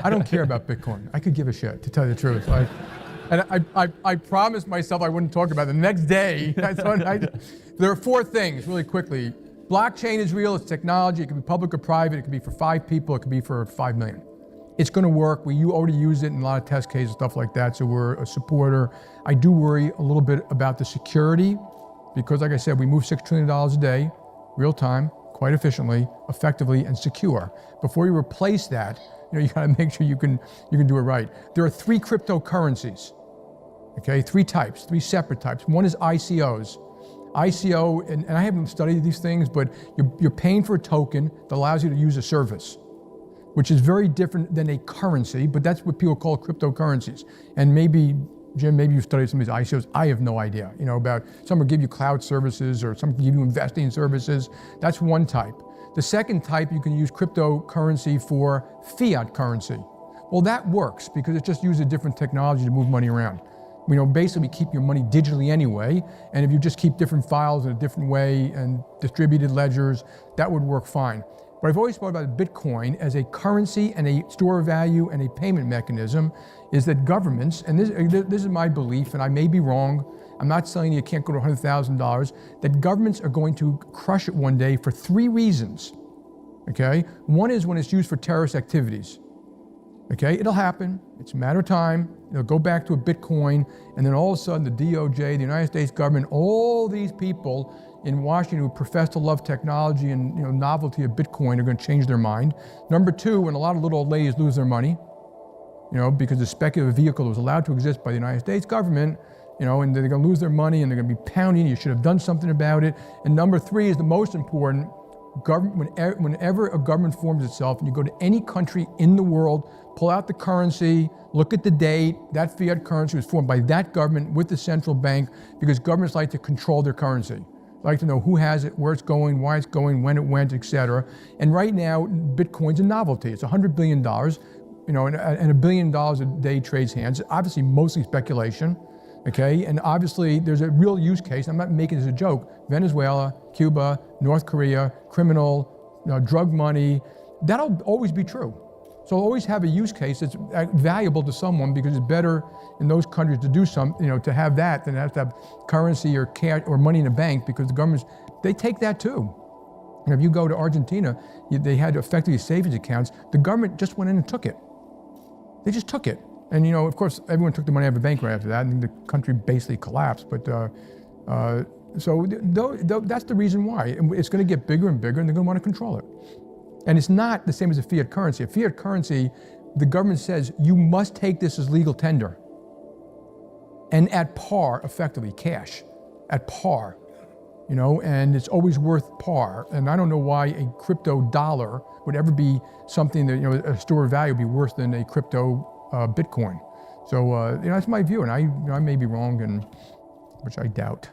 I don't care about Bitcoin. I could give a shit, to tell you the truth. And I promised myself I wouldn't talk about it. The next day, there are four things, really quickly. Blockchain is real, it's technology, it can be public or private, it can be for 5 people, it can be for 5 million. It's going to work. You already use it in a lot of test cases, stuff like that, so we're a supporter. I do worry a little bit about the security, because like I said, we move $6 trillion a day, real time, quite efficiently, effectively, and secure. Before you replace that, you gotta make sure you can do it right. There are 3 cryptocurrencies, okay? 3 types, 3 separate types. One is ICOs. ICO, and I haven't studied these things, but you're paying for a token that allows you to use a service, which is very different than a currency, but that's what people call cryptocurrencies. And maybe, Jim, maybe you've studied some of these ICOs. I have no idea, about some will give you cloud services or some give you investing services. That's one type. The second type, you can use cryptocurrency for fiat currency. Well, that works because it just uses a different technology to move money around. Basically keep your money digitally anyway, and if you just keep different files in a different way and distributed ledgers, that would work fine. But I've always thought about Bitcoin as a currency and a store of value and a payment mechanism, is that governments, and this is my belief, and I may be wrong, I'm not saying you can't go to $100,000, that governments are going to crush it one day for 3 reasons, okay? One is when it's used for terrorist activities, okay? It'll happen, it's a matter of time, it'll go back to a Bitcoin, and then all of a sudden the DOJ, the United States government, all these people in Washington who profess to love technology and novelty of Bitcoin are going to change their mind. Number 2, when a lot of little old ladies lose their money, because the speculative vehicle was allowed to exist by the United States government, and they're going to lose their money and they're going to be pounding, you should have done something about it. And number 3 is the most important, whenever a government forms itself, and you go to any country in the world, pull out the currency, look at the date, that fiat currency was formed by that government with the central bank, because governments like to control their currency. They like to know who has it, where it's going, why it's going, when it went, etc. And right now, Bitcoin's a novelty. It's $100 billion, and $1 billion a day trades hands. Obviously, mostly speculation. Okay, and obviously there's a real use case. I'm not making this a joke. Venezuela, Cuba, North Korea, criminal, drug money, that'll always be true. So always have a use case that's valuable to someone, because it's better in those countries to do to have that than to have currency or cash or money in a bank, because the governments, they take that too. And if you go to Argentina, they had effectively savings accounts. The government just went in and took it. They just took it. And of course, everyone took the money out of the bank right after that, and the country basically collapsed. But so that's the reason why. And it's going to get bigger and bigger, and they're going to want to control it. And it's not the same as a fiat currency. A fiat currency, the government says you must take this as legal tender, and at par, effectively, cash, at par. And it's always worth par. And I don't know why a crypto dollar would ever be something that, a store of value would be worse than a crypto Bitcoin. So, that's my view, and I may be wrong, which I doubt.